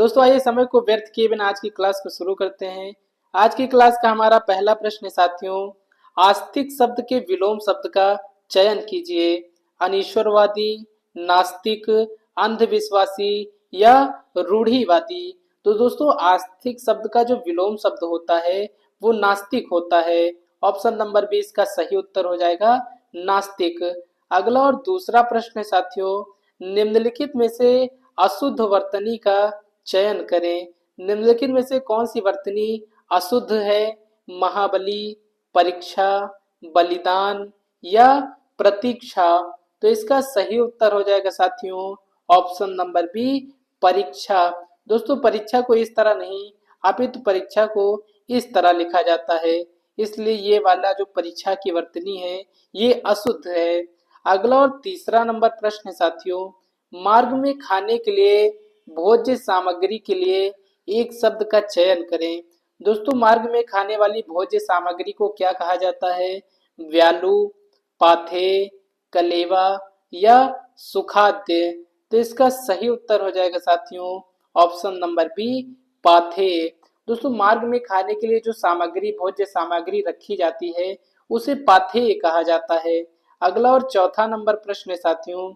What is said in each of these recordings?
दोस्तों आइए समय को व्यर्थ किए बिना आज की क्लास को शुरू करते हैं। आज की क्लास का हमारा पहला प्रश्न है साथियों, आस्तिक शब्द के विलोम शब्द का चयन कीजिए। अनीश्वरवादी, नास्तिक, अंधविश्वासी या रूढ़िवादी। तो दोस्तों आस्तिक शब्द का जो विलोम शब्द होता है वो नास्तिक होता है। ऑप्शन नंबर 20 का सही उत्तर हो जाएगा नास्तिक। अगला और दूसरा प्रश्न है साथियों, निम्नलिखित में से अशुद्ध वर्तनी का चयन करें। निम्नलिखित में से कौन सी वर्तनी अशुद्ध है? महाबली, परीक्षा, बलिदान या प्रतीक्षा। तो इसका सही उत्तर हो जाएगा साथियों ऑप्शन नंबर बी, परीक्षा। दोस्तों परीक्षा को इस तरह नहीं अपितु परीक्षा को इस तरह लिखा जाता है, इसलिए ये वाला जो परीक्षा की वर्तनी है ये अशुद्ध है। अगला और तीसरा नंबर प्रश्न है साथियों, मार्ग में खाने के लिए भोज्य सामग्री के लिए एक शब्द का चयन करें। दोस्तों मार्ग में खाने वाली भोज्य सामग्री को क्या कहा जाता है? व्यालू, पाथे, कलेवा या सुखाद्य। तो इसका सही उत्तर हो जाएगा साथियों ऑप्शन नंबर बी, पाथे। दोस्तों मार्ग में खाने के लिए जो सामग्री भोज्य सामग्री रखी जाती है उसे पाथेय कहा जाता है। अगला और चौथा नंबर प्रश्न है साथियों,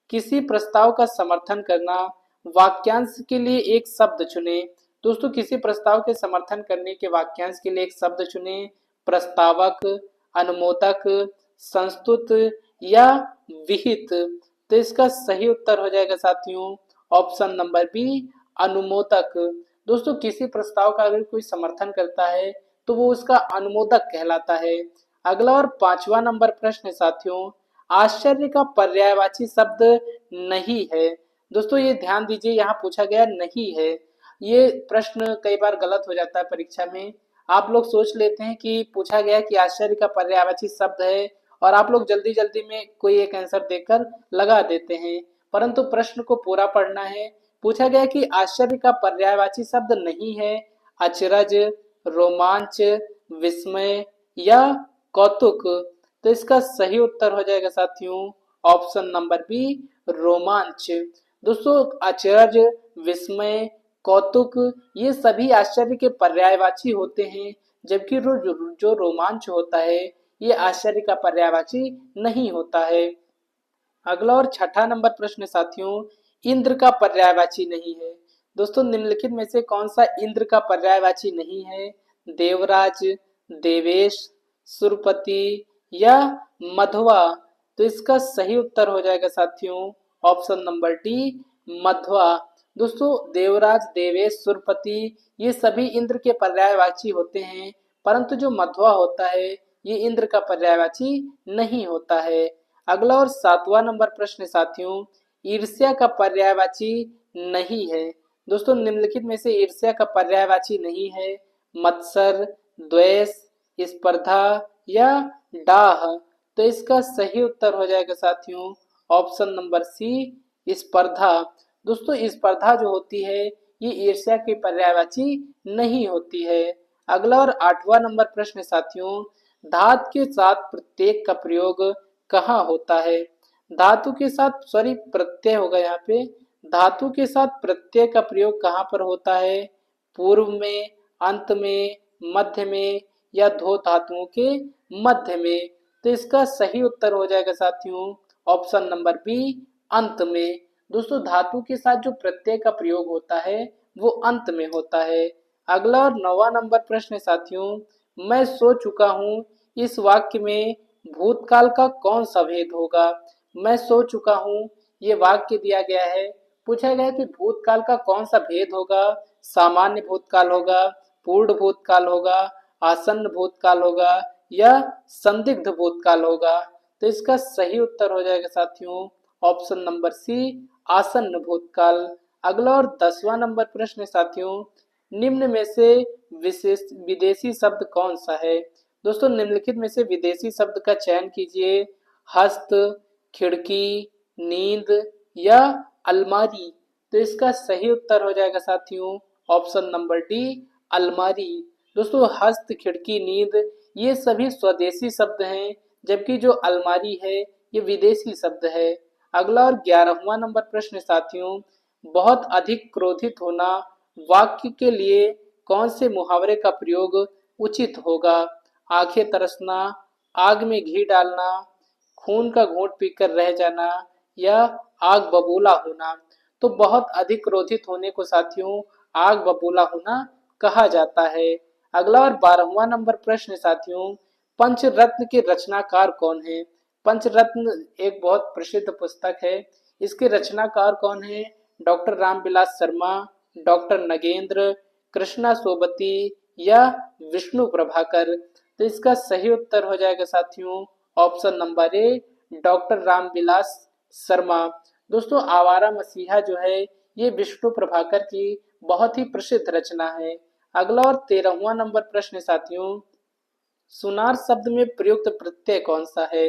किसी प्रस्ताव का समर्थन करना, वाक्यांश के लिए एक शब्द चुने। दोस्तों किसी प्रस्ताव के समर्थन करने के वाक्यांश के लिए एक शब्द चुने। प्रस्तावक, अनुमोदक, संस्तुत या विहित। तो इसका सही उत्तर हो जाएगा साथियों ऑप्शन नंबर बी, अनुमोदक। दोस्तों किसी प्रस्ताव का अगर कोई समर्थन करता है तो वो उसका अनुमोदक कहलाता है। अगला और पांचवा नंबर प्रश्न है साथियों, आश्चर्य का पर्यायवाची शब्द नहीं है। दोस्तों ये ध्यान दीजिए, यहाँ पूछा गया नहीं है। ये प्रश्न कई बार गलत हो जाता है परीक्षा में। आप लोग सोच लेते हैं कि पूछा गया कि आश्चर्य का पर्यायवाची शब्द है और आप लोग जल्दी जल्दी में कोई एक आंसर देकर लगा देते हैं, परंतु प्रश्न को पूरा पढ़ना है। पूछा गया कि आश्चर्य का पर्यायवाची शब्द नहीं है अचरज, रोमांच, विस्मय या कौतुक। तो इसका सही उत्तर हो जाएगा साथियों ऑप्शन नंबर बी, रोमांच। दोस्तों अचरज, विस्मय, कौतुक ये सभी आश्चर्य के पर्यायवाची होते हैं, जबकि जो रोमांच होता है ये आश्चर्य का पर्यायवाची नहीं होता है। अगला और छठा नंबर प्रश्न साथियों, इंद्र का पर्यायवाची नहीं है। दोस्तों निम्नलिखित में से कौन सा इंद्र का पर्यायवाची नहीं है? देवराज, देवेश, सुरपति या मध्वा। तो इसका सही उत्तर हो जाएगा साथियों ऑप्शन नंबर डी, मध्वा। दोस्तों देवराज, देवेश, सुरपति ये सभी इंद्र के पर्यायवाची होते हैं, परंतु जो मध्वा होता है ये इंद्र का पर्यायवाची नहीं होता है। अगला और सातवां नंबर प्रश्न साथियों, ईर्ष्या का पर्यायवाची नहीं है। दोस्तों निम्नलिखित में से ईर्ष्या का पर्यायवाची नहीं है मत्सर, द्वेष, स्पर्धा या डाह। तो इसका सही उत्तर हो जाएगा साथियों ऑप्शन नंबर सी, स्पर्धा। दोस्तों स्पर्धा जो होती है ये ईर्ष्या की पर्यायवाची नहीं होती है। अगला और आठवां नंबर प्रश्न साथियों, धातु के साथ प्रत्येक का प्रयोग कहाँ होता है? धातु के साथ सॉरी प्रत्यय होगा यहाँ पे। धातु के साथ प्रत्यय का प्रयोग कहाँ पर होता है? पूर्व में, अंत में, मध्य में या दो धातुओं के मध्य में। तो इसका सही उत्तर हो जाएगा साथियों ऑप्शन नंबर बी, अंत में। दोस्तों धातु के साथ जो प्रत्यय का प्रयोग होता है वो अंत में होता है। अगला और नौवां नंबर प्रश्न साथियों, मैं सो चुका हूँ इस वाक्य में भूतकाल का कौन सा भेद होगा? मैं सो चुका हूँ ये वाक्य दिया गया है, पूछा गया कि भूतकाल का कौन सा भेद होगा? सामान्य भूतकाल होगा, पूर्ण भूतकाल होगा, आसन्न भूतकाल होगा या संदिग्ध भूतकाल होगा। तो इसका सही उत्तर हो जाएगा साथियों ऑप्शन नंबर सी, आसन्न भूतकाल। अगला और 10वां नंबर प्रश्न साथियों, निम्न में से विशेष विदेशी शब्द कौन सा है? दोस्तों निम्नलिखित में से विदेशी शब्द का चयन कीजिए। हस्त, खिड़की, नींद या अलमारी। तो इसका सही उत्तर हो जाएगा साथियों ऑप्शन नंबर डी, अलमारी। दोस्तों हस्त, खिड़की, नींद ये सभी स्वदेशी शब्द हैं, जबकि जो अलमारी है ये विदेशी शब्द है। अगला और 11वां नंबर प्रश्न साथियों, बहुत अधिक क्रोधित होना वाक्य के लिए कौन से मुहावरे का प्रयोग उचित होगा? आंखें तरसना, आग में घी डालना, खून का घूंट पीकर रह जाना या आग बबूला होना। तो बहुत अधिक क्रोधित होने को साथियों आग बबूला होना कहा जाता है। अगला और 12वां नंबर प्रश्न साथियों, पंचरत्न के रचनाकार कौन है? पंचरत्न एक बहुत प्रसिद्ध पुस्तक है। इसके रचनाकार कौन है? डॉक्टर रामविलास शर्मा, डॉक्टर नगेंद्र, कृष्णा सोबती या विष्णु प्रभाकर। तो इसका सही उत्तर हो जाएगा साथियों option number A, doctor Ramvilas Sharma. दोस्तों आवारा मसीहा जो है ये विष्णु प्रभाकर की बहुत ही प्रसिद्ध रचना है। अगला और 13वां नंबर प्रश्न साथियों, सुनार शब्द में प्रयुक्त प्रत्यय कौन सा है?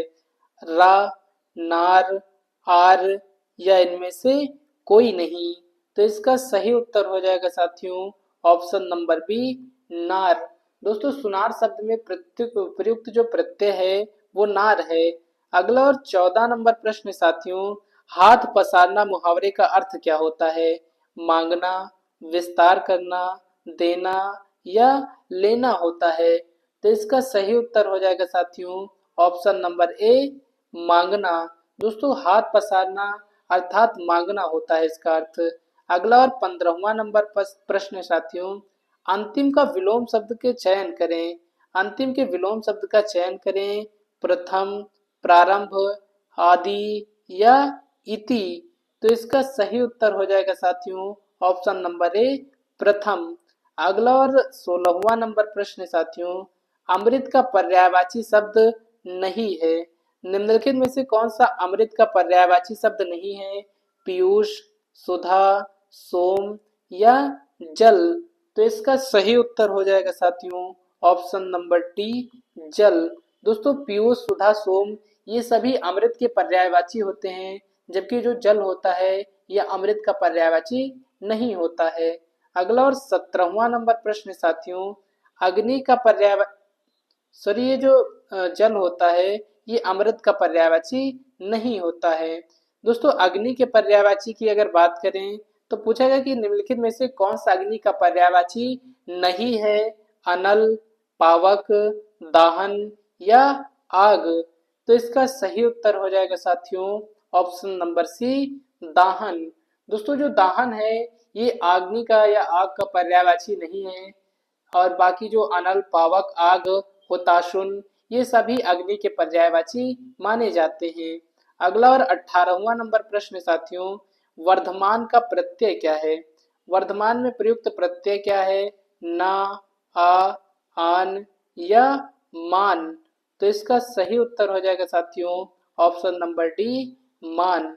रा, नार, आर या इनमें से कोई नहीं। तो इसका सही उत्तर हो जाएगा साथियों ऑप्शन नंबर बी, नार। दोस्तों सुनार शब्द में प्रयुक्त जो प्रत्यय है वो नार है। अगला और 14 नंबर प्रश्न साथियों, हाथ पसारना मुहावरे का अर्थ क्या होता है? मांगना, विस्तार करना, देना या लेना होता है। तो इसका सही उत्तर हो जाएगा साथियों ऑप्शन नंबर ए, मांगना। दोस्तों हाथ पसारना अर्थात मांगना होता है इसका अर्थ। अगला और 15वां नंबर प्रश्न साथियों, अंतिम का विलोम शब्द के चयन करें। अंतिम के विलोम शब्द का चयन करें। प्रथम, प्रारंभ, आदि या इति। तो इसका सही उत्तर हो जाएगा साथियों ऑप्शन नंबर ए, प्रथम। अगला और 16वां नंबर प्रश्न साथियों, अमृत का पर्यायवाची शब्द नहीं है। निम्नलिखित में से कौन सा अमृत का पर्यायवाची शब्द नहीं है? पीयूष, सुधा, सोम या जल। तो इसका सही उत्तर हो जाएगा साथियों ऑप्शन नंबर डी, जल। दोस्तों पीयूष, सुधा, सोम ये सभी अमृत के पर्यायवाची होते हैं, जबकि जो जल होता है यह अमृत का पर्यायवाची नहीं होता है। अगला और 17वां नंबर प्रश्न साथियों, अग्नि का पर्याय सॉरी ये जो जल होता है ये अमृत का पर्यायवाची नहीं होता है। दोस्तों अग्नि के पर्यायवाची की अगर बात करें तो पूछा गया कि निम्नलिखित में से कौन सा अग्नि का पर्यायवाची नहीं है? अनल, पावक, दाहन या आग। तो इसका सही उत्तर हो जाएगा साथियों ऑप्शन नंबर सी, दाहन। दोस्तों जो दाहन है ये अग्नि का या आग का पर्यायवाची नहीं है, और बाकी जो अनल, पावक, आग, हुताशुन ये सभी अग्नि के पर्यायवाची माने जाते हैं। अगला और 18वां नंबर प्रश्न साथियों, वर्धमान का प्रत्यय क्या है? वर्धमान में प्रयुक्त प्रत्यय क्या है? ना, आ, आन या मान। तो इसका सही उत्तर हो जाएगा साथियों ऑप्शन नंबर डी, मान।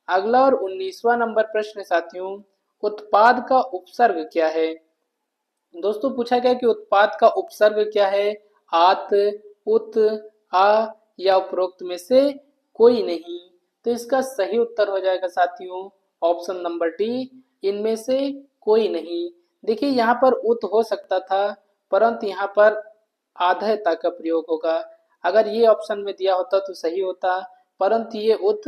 अगला और 19वां नंबर प्रश्न साथियों, उत्पाद का उपसर्ग क्या है? दोस्तों पूछा गया कि उत्पाद का उपसर्ग क्या है? आत, उत, आ या उपरोक्त में से कोई नहीं। तो इसका सही उत्तर हो जाएगा साथियों ऑप्शन नंबर डी, इनमें से कोई नहीं। देखिए यहाँ पर उत हो सकता था, परंतु यहाँ पर आधेयता का प्रयोग होगा। अगर ये ऑप्शन में दिया होता तो सही होता, परंतु ये उत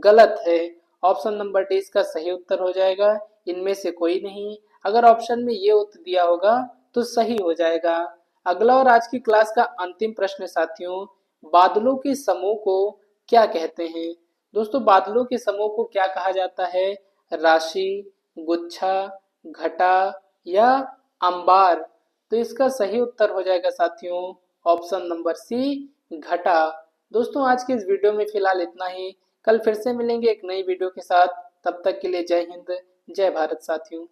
गलत है। ऑप्शन नंबर डी इसका सही उत्तर हो जाएगा, इनमें से कोई नहीं। अगर ऑप्शन में ये उत्तर दिया होगा तो सही हो जाएगा। अगला और आज की क्लास का अंतिम प्रश्न साथियों, बादलों के समूह को क्या कहते हैं? दोस्तों बादलों के समूह को क्या कहा जाता है? राशि, गुच्छा, घटा या अंबार। तो इसका सही उत्तर हो जाएगा साथियों ऑप्शन नंबर सी, घटा। दोस्तों आज के इस वीडियो में फिलहाल इतना ही। कल फिर से मिलेंगे एक नई वीडियो के साथ। तब तक के लिए जय हिंद, जय भारत साथियों।